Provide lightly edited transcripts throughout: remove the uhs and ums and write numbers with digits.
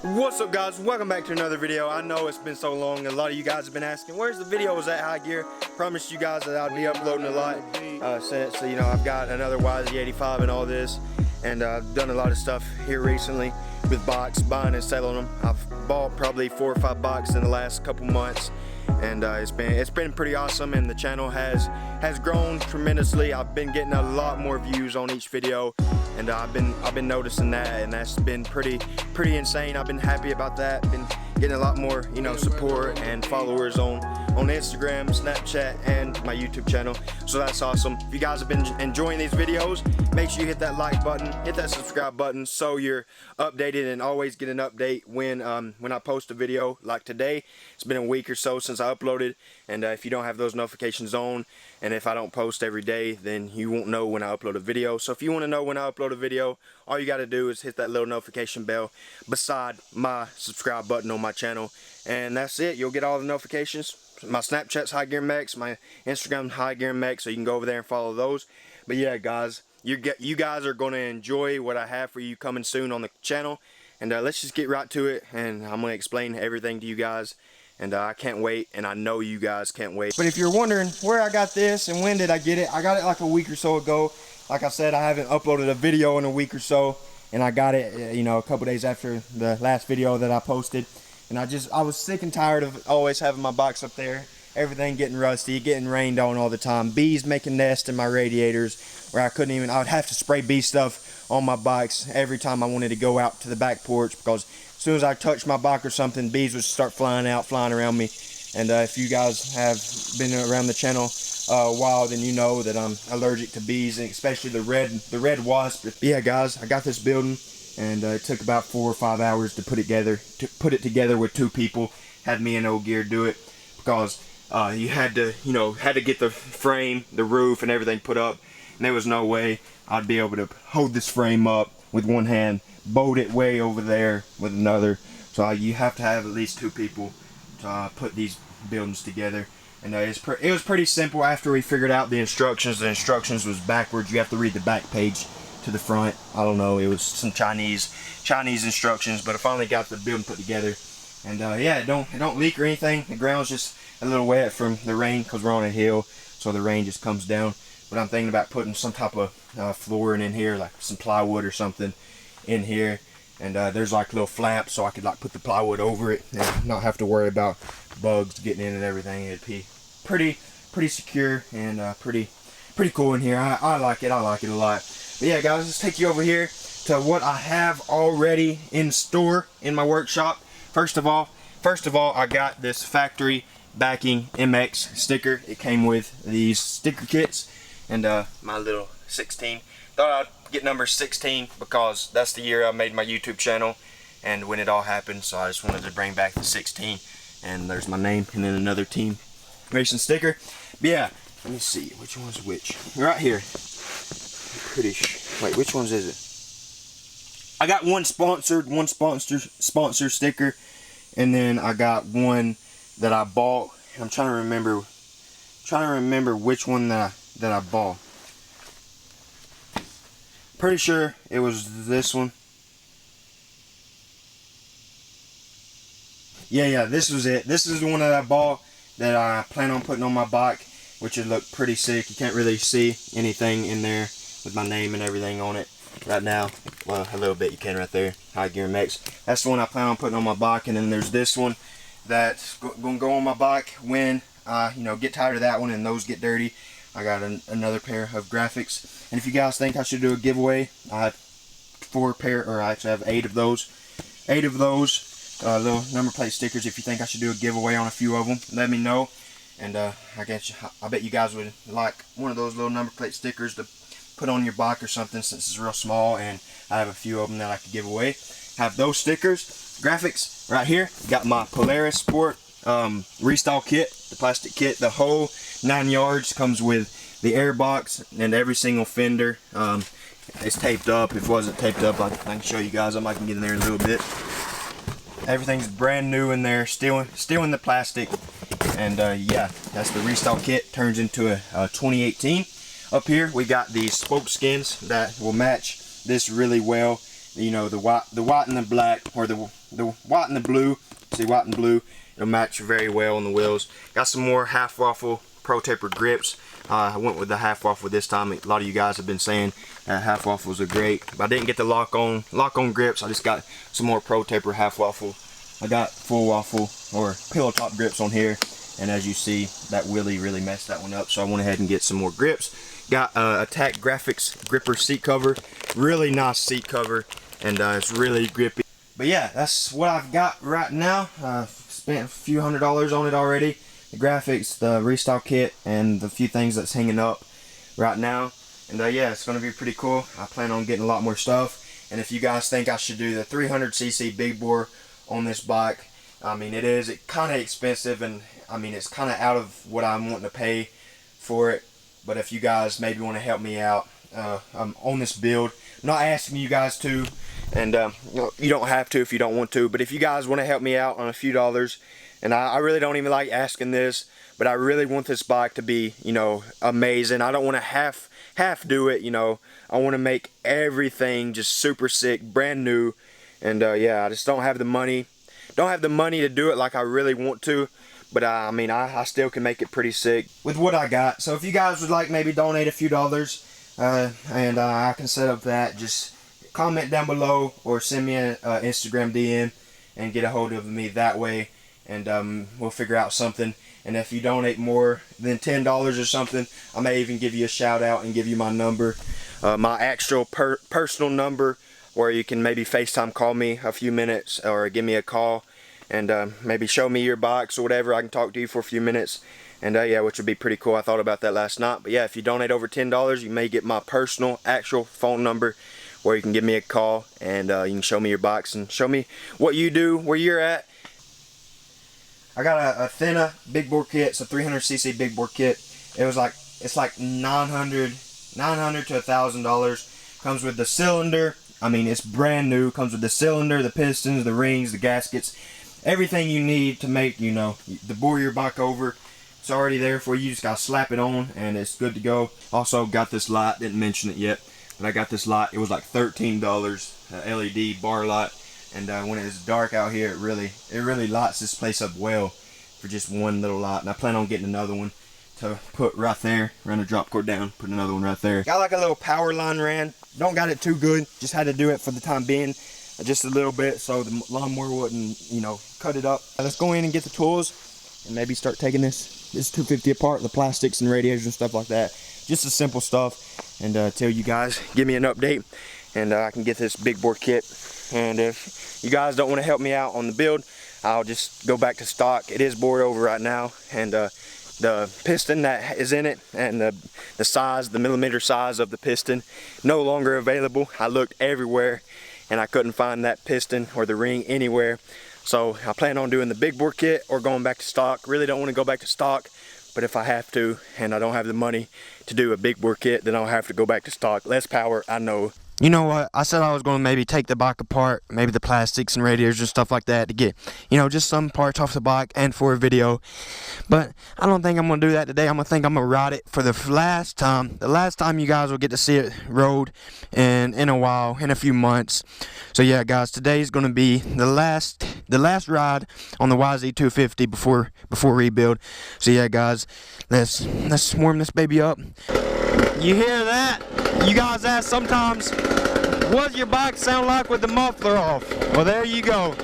What's up, guys? Welcome back to another video. I know it's been so long, a lot of you guys have been asking where's the videos at High Gear. Promised you guys that I'd be uploading a lot since you know I've got another Yz250 and all this, and I've done a lot of stuff here recently with bikes, buying and selling them. I've bought probably 4 or 5 bikes in the last couple months, and it's been pretty awesome, and the channel has grown tremendously. I've been getting a lot more views on each video, and I've been noticing that, and that's been pretty insane. I've been happy about that. Been getting a lot more, you know, support and followers on Instagram, Snapchat, and my YouTube channel. So that's awesome. If you guys have been enjoying these videos, make sure you hit that like button, hit that subscribe button, so you're updated and always get an update when I post a video. Like today, it's been a week or so since I uploaded, and if you don't have those notifications on, and if I don't post every day, then you won't know when I upload a video. So if you want to know when I upload a video, all you got to do is hit that little notification bell beside my subscribe button on my channel, and that's it. You'll get all the notifications. My Snapchat's High Gear Mex, my Instagram's High Gear Mex, so you can go over there and follow those. But yeah, guys, you guys are going to enjoy what I have for you coming soon on the channel, and let's just get right to it, and I'm going to explain everything to you guys. And I can't wait, and I know you guys can't wait. But if you're wondering where I got this and when did I get it, I got it like a week or so ago. Like I said, I haven't uploaded a video in a week or so, and I got it, you know, a couple days after the last video that I posted. And I was sick and tired of always having my bikes up there, everything getting rusty, getting rained on all the time, bees making nests in my radiators, where I would have to spray bee stuff on my bikes every time I wanted to go out to the back porch, because as soon as I touched my bike or something, bees would start flying around me. And if you guys have been around the channel a while, then you know that I'm allergic to bees, and especially the red wasp. But yeah, guys, I got this building, and it took about 4 or 5 hours to put it together with 2 people. Had me and Old Gear do it, because you had to get the frame, the roof, and everything put up, and there was no way I'd be able to hold this frame up with one hand, bolt it way over there with another. So you have to have at least 2 people to put these buildings together. And it was pretty simple after we figured out the instructions. The instructions was backwards. You have to read the back page to the front. I don't know, it was some Chinese instructions, but I finally got the building put together. And yeah, it don't leak or anything. The ground's just a little wet from the rain, because we're on a hill, so the rain just comes down. But I'm thinking about putting some type of flooring in here, like some plywood or something in here. And there's like little flaps, so I could like put the plywood over it and not have to worry about bugs getting in and everything. It'd be pretty secure and pretty cool in here. I like it a lot. But yeah, guys, let's take you over here to what I have already in store in my workshop. First of all, I got this factory backing MX sticker. It came with these sticker kits, and my little 16. Thought I'd get number 16 because that's the year I made my YouTube channel and when it all happened, so I just wanted to bring back the 16. And there's my name, and then another team racing sticker. But yeah, let me see which one's which. Right here. Wait, which ones is it? I got one sponsor sticker, and then I got one that I bought. I'm trying to remember which one that I bought. Pretty sure it was this one. Yeah, this was it. This is the one that I bought that I plan on putting on my bike, which would look pretty sick. You can't really see anything in there with my name and everything on it right now. Well, a little bit you can right there. High Gear Mex. That's the one I plan on putting on my bike, and then there's this one that's going to go on my bike when I, get tired of that one and those get dirty. I got another pair of graphics. And if you guys think I should do a giveaway, I have 4 pair, or I actually have 8 of those. 8 of those little number plate stickers. If you think I should do a giveaway on a few of them, let me know. And I bet you guys would like one of those little number plate stickers to put on your bike or something, since it's real small, and I have a few of them that I could give away. Have those stickers, graphics right here. Got my Polaris Sport restyle kit, the plastic kit, the whole 9 yards. Comes with the air box and every single fender. It's taped up. If it wasn't taped up, I can show you guys. I might can get in there in a little bit. Everything's brand new in there, still in the plastic. And yeah, that's the restyle kit. Turns into a 2018. Up here we got these spoke skins that will match this really well. you know, the white and the black, or the white and the blue. See, white and blue, it'll match very well on the wheels. Got some more half waffle Pro Taper grips. I went with the half waffle this time. A lot of you guys have been saying that half waffles are great, but I didn't get the lock on grips. I just got some more Pro Taper half waffle. I got full waffle or pillow top grips on here, and as you see, that wheelie really messed that one up, so I went ahead and get some more grips. Got Attack Graphics gripper seat cover. Really nice seat cover, and it's really grippy. But yeah, that's what I've got right now. Spent a few $100s on it already. The graphics, the restyle kit, and the few things that's hanging up right now. And yeah, it's going to be pretty cool. I plan on getting a lot more stuff. And if you guys think I should do the 300cc big bore on this bike, I mean, it's kind of expensive, and I mean, it's kind of out of what I'm wanting to pay for it. But if you guys maybe want to help me out on this build, I'm not asking you guys to, and you don't have to if you don't want to, but if you guys want to help me out on a few dollars, and I really don't even like asking this, but I really want this bike to be, you know, amazing. I don't want to half do it, you know. I want to make everything just super sick, brand new, and yeah, I just don't have the money. Don't have the money to do it like I really want to, but I mean, I still can make it pretty sick with what I got. So if you guys would like maybe donate a few dollars, and I can set up that, just comment down below or send me an Instagram DM and get a hold of me that way, and we'll figure out something. And if you donate more than $10 or something, I may even give you a shout out and give you my number, my actual personal number, where you can maybe FaceTime call me a few minutes or give me a call, and maybe show me your box or whatever. I can talk to you for a few minutes, and yeah, which would be pretty cool. I thought about that last night. But yeah, if you donate over $10, you may get my personal actual phone number, where you can give me a call, and you can show me your box and show me what you do, where you're at. I got a Thinna big bore kit. It's a 300cc big bore kit. It's like $900 to $1,000. Comes with the cylinder. I mean, it's brand new. Comes with the cylinder, the pistons, the rings, the gaskets, everything you need to make, you know, to bore your bike over. It's already there for you. You just gotta slap it on, and it's good to go. Also got this light. Didn't mention it yet, but I got this light. It was like $13, LED bar light. And when it's dark out here, it really lights this place up well for just one little light. And I plan on getting another one to put right there. Run a drop cord down, put another one right there. Got like a little power line ran. Don't got it too good. Just had to do it for the time being, just a little bit, so the lawnmower wouldn't, you know, cut it up. Let's go in and get the tools and maybe start taking this 250 apart, the plastics and radiators and stuff like that. Just the simple stuff, and tell you guys, give me an update, and I can get this big bore kit. And if you guys don't want to help me out on the build, I'll just go back to stock. It is bored over right now, and the piston that is in it and the size, the millimeter size of the piston, no longer available. I looked everywhere and I couldn't find that piston or the ring anywhere. So I plan on doing the big bore kit or going back to stock. Really don't want to go back to stock, but if I have to and I don't have the money to do a big bore kit, then I'll have to go back to stock. Less power, I know. You know what, I said I was going to maybe take the bike apart, maybe the plastics and radiators and stuff like that, to get, you know, just some parts off the bike and for a video. But I don't think I'm going to do that today. I'm going to ride it for the last time. The last time you guys will get to see it rode in a while, in a few months. So yeah, guys, today's going to be the last ride on the Yz250 before rebuild. So yeah, guys, let's warm this baby up. You hear that? You guys ask sometimes, what does your bike sound like with the muffler off? Well, there you go.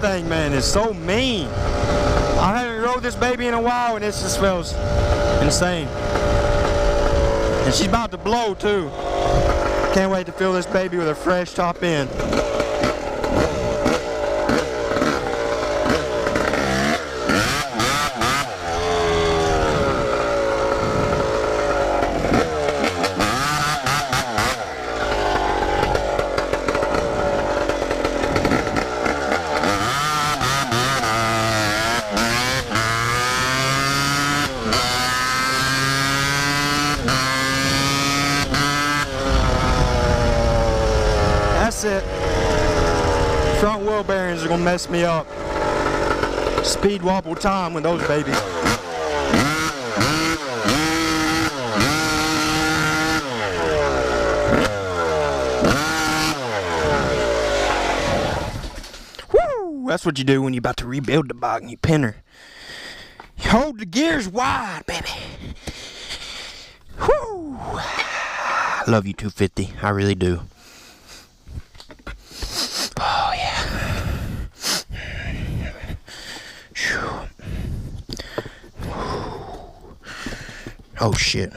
Thing, man, is so mean. I haven't rode this baby in a while, and it just feels insane. And she's about to blow too. Can't wait to fill this baby with a fresh top end. That's it. Front wheel bearings are gonna mess me up. Speed wobble time with those babies. Woo! That's what you do when you're about to rebuild the bike and you pin her. You hold the gears wide, baby. Woo! I love you, 250. I really do. Oh yeah. Oh shit.